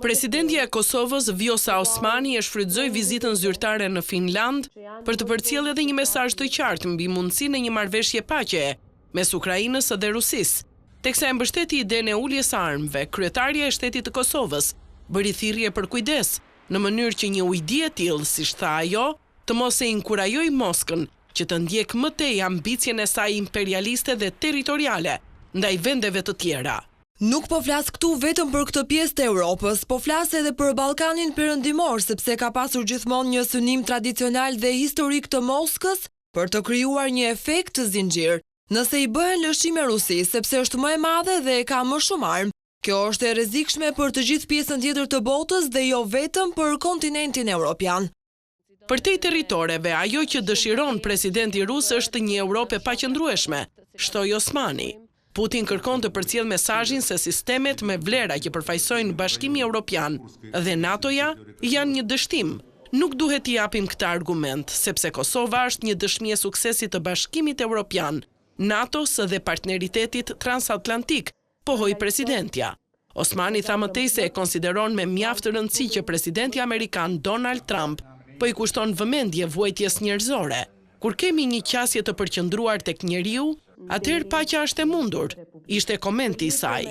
Presidentja e Kosovës, Vjosa Osmani, e shfrytëzoi vizitën zyrtare në Finland për të përcjellë edhe një mesazh të qartë mbi mundësinë e një marrëveshje paqeje mes Ukrainës dhe Rusisë. Teksa e mbështeti idenë e uljes së armëve, kryetaria e shtetit të Kosovës bëri thirrje për kujdes, në mënyrë që një ujdi e tillë, siç tha ajo, të mos e inkurajojë Moskën që të ndjek më tej ambicien e saj imperialiste dhe territoriale ndaj vendeve të tjera. Nuk po flas këtu vetëm për këtë pjesë të Europës, po flas edhe për Ballkanin Perëndimor, sepse ka pasur gjithmonë një synim tradicional dhe historik të Moskës për të krijuar një efekt të zinxhir. Nëse i bëhen lëshime Rusisë, sepse është më e madhe dhe ka më shumë armë, kjo është e rrezikshme për të gjithë pjesën tjetër të botës dhe jo vetëm për kontinentin evropian. Për te territoreve, ajo që dëshiron presidenti rus është një Europë e paqëndrueshme, shtoi Osmani. Putin kërkon të përcjell mesazhin se sistemet me vlera që përfaqësojnë Bashkimin Evropian dhe NATO-ja janë një dështim. Nuk duhet t'i japim këtë argument, sepse Kosova është një dëshmi e suksesit të Bashkimit Evropian, NATO-s dhe partneritetit transatlantik, pohoi presidentja. Osmani tha më tej se e konsideron me mjaft rëndësi që presidenti amerikan Donald Trump po i kushton vëmendje vuajtjes njerëzore. Kur kemi një qasje të përqendruar tek njeriu, atëherë paqja është e mundur, ishte komenti i saj.